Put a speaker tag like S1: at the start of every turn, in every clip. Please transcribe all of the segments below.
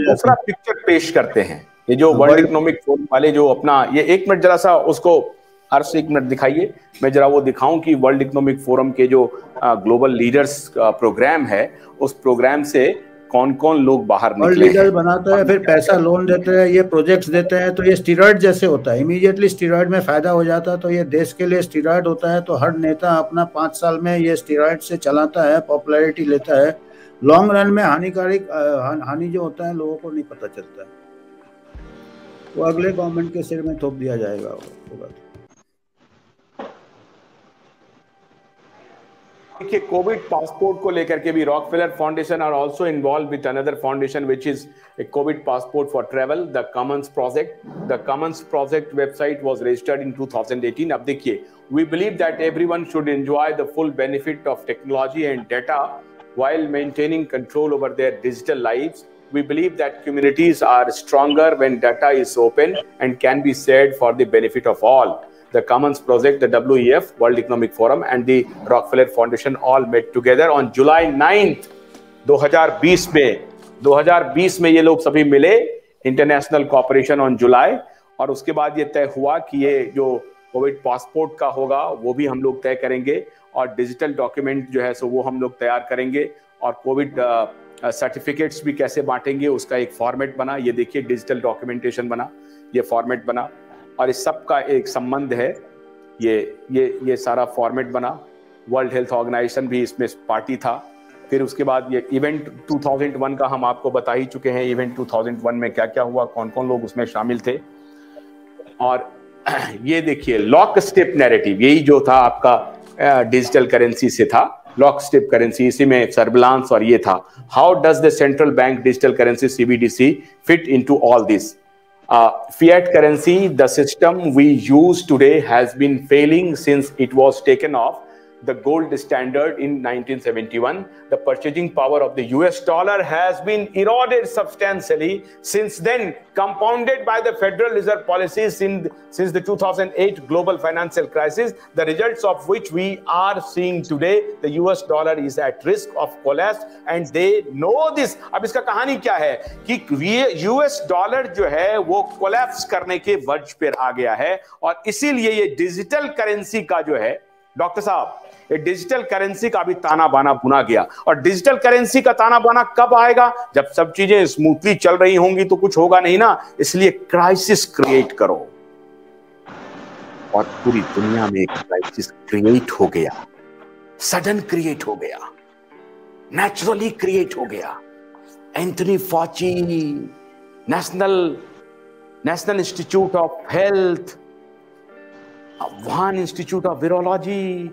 S1: दूसरा पिक्चर पेश करते हैं। ये जो वर्ल्ड इकोनॉमिक फोरम वाले जो अपना ये 1 मिनट जरा सा उसको अर्श 1 मिनट दिखाइए, मैं जरा वो दिखाऊं कि वर्ल्ड इकोनॉमिक फोरम के जो ग्लोबल लीडर्स प्रोग्राम है, उस प्रोग्राम से कौन कौन लोग बाहर निकले हैं।
S2: लीडर बनाते हैं, फिर पैसा लोन देते हैं, ये प्रोजेक्ट्स देते हैं, तो ये स्टीरॉयड जैसे होता है, इमीडिएटली स्टीरॉयड में फायदा हो जाता है। तो ये देश के लिए स्टीरॉयड होता है। तो हर नेता अपना 5 साल में ये स्टीरॉयड से चलाता है, पॉपुलैरिटी लेता है। लॉन्ग रन में हानिकारक हानि जो होता है लोगों को नहीं पता चलता है, वो अगले गवर्नमेंट के सिर में थोप दिया जाएगा।
S1: देखिए, कोविड पासपोर्ट को लेकर के भी Rockefeller foundation are also involve with another foundation which is a covid passport for travel, the commons project. The commons project website was registered in 2018। अब देखिए, we believe that everyone should enjoy the full benefit of technology and data while maintaining control over their digital lives. We believe that communities are stronger when data is open and can be shared for the benefit of all. The Commons Project, the WEF, World Economic Forum, and the Rockefeller Foundation all met together on July 9th, 2020 में। 2020 में ये लोग सभी मिले, international cooperation on July, और उसके बाद ये तय हुआ कि ये जो कोविड पासपोर्ट का होगा वो भी हम लोग तय करेंगे, और डिजिटल डॉक्यूमेंट जो है सो वो हम लोग तैयार करेंगे, और कोविड सर्टिफिकेट्स भी कैसे बांटेंगे उसका एक फॉर्मेट बना। ये देखिए, डिजिटल डॉक्यूमेंटेशन बना, ये फॉर्मेट बना, और इस सब का एक संबंध है। ये सारा फॉर्मेट बना। वर्ल्ड हेल्थ ऑर्गेनाइजेशन भी इसमें पार्टी था। फिर उसके बाद ये इवेंट 2001 का हम आपको बता ही चुके हैं। इवेंट 2001 में क्या क्या हुआ, कौन कौन लोग उसमें शामिल थे। और ये देखिए, लॉक स्टेप नैरेटिव, यही जो था आपका डिजिटल करेंसी से था, लॉक स्टेप करेंसी, इसी में सर्विलांस और ये था। How does the central bank digital currency CBDC fit into all this? Fiat currency, the system we use today, has been failing since it was taken off the gold standard in 1971. The purchasing power of the US dollar has been eroded substantially since then, compounded by the Federal Reserve policies since the 2008 global financial crisis, the results of which we are seeing today. The US dollar is at risk of collapse and they know this. अब इसका कहानी क्या है कि ये US dollar जो है वो कोलैप्स करने के वर्ज पर आ गया है, और इसीलिए ये डिजिटल करेंसी का जो है, डॉक्टर साहब, ये डिजिटल करेंसी का भी ताना बाना बुना गया। और डिजिटल करेंसी का ताना बाना कब आएगा? जब सब चीजें स्मूथली चल रही होंगी तो कुछ होगा नहीं ना। इसलिए क्राइसिस क्रिएट करो, और पूरी दुनिया में एक क्राइसिस क्रिएट हो गया, सडन क्रिएट हो गया, नेचुरली क्रिएट हो गया। Anthony Fauci, National Institute of Health, Wuhan Institute of Virology,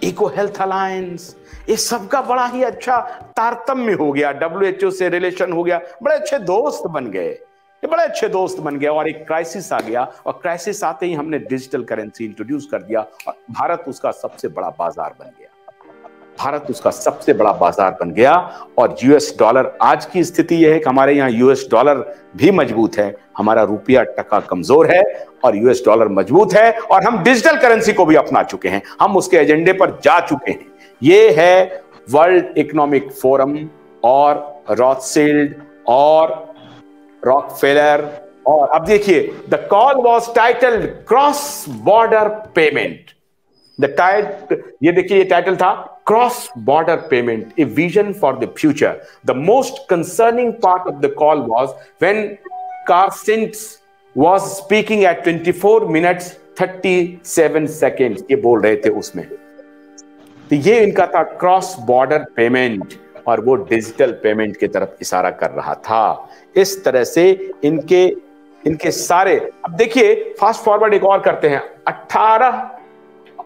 S1: Eco Health Alliance, ये सबका बड़ा ही अच्छा तारतम्य हो गया, WHO से रिलेशन हो गया, बड़े अच्छे दोस्त बन गए, ये बड़े अच्छे दोस्त बन गए। और एक क्राइसिस आ गया, और क्राइसिस आते ही हमने डिजिटल करेंसी इंट्रोड्यूस कर दिया, और भारत उसका सबसे बड़ा बाजार बन गया। भारत उसका सबसे बड़ा बाजार बन गया। और US डॉलर, आज की स्थिति यह है कि हमारे यहाँ US डॉलर भी मजबूत है, हमारा रुपया टका कमजोर है और US डॉलर मजबूत है, और हम डिजिटल करेंसी को भी अपना चुके हैं, हम उसके एजेंडे पर जा चुके हैं। ये है वर्ल्ड इकोनॉमिक फोरम और रॉथशिल्ड और रॉकफेलर। और अब देखिए, the call was titled cross border payment. ये देखिए, ये टाइटल था Cross Border Payment, a vision for the future. The most concerning part of the call was when Carstens was speaking at 24 minutes 37 seconds. ये बोल रहे थे उसमें, तो ये इनका था क्रॉस बॉर्डर पेमेंट, और वो डिजिटल पेमेंट की तरफ इशारा कर रहा था। इस तरह से इनके सारे, अब देखिए, फास्ट फॉरवर्ड एक और करते हैं।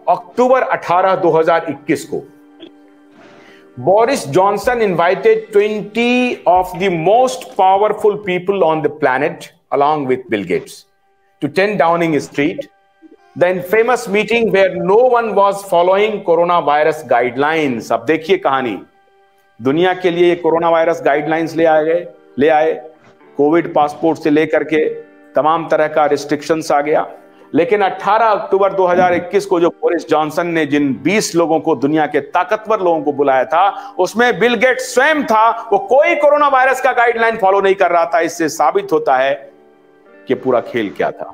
S1: अक्टूबर 18, 2021 को Boris Johnson invited 20 of the most powerful people on the planet, along with Bill Gates, to 10 Downing Street, the infamous meeting where no one was following coronavirus guidelines. अब देखिए कहानी, दुनिया के लिए ये कोरोना वायरस गाइडलाइंस ले आए, Covid passport से लेकर के तमाम तरह का रिस्ट्रिक्शंस आ गया, लेकिन 18 अक्टूबर 2021 को जो बोरिस जॉनसन ने जिन 20 लोगों को, दुनिया के ताकतवर लोगों को बुलाया था, उसमें बिल गेट्स स्वयं था। वो कोई कोरोना वायरस का गाइडलाइन फॉलो नहीं कर रहा था। इससे साबित होता है कि पूरा खेल क्या था।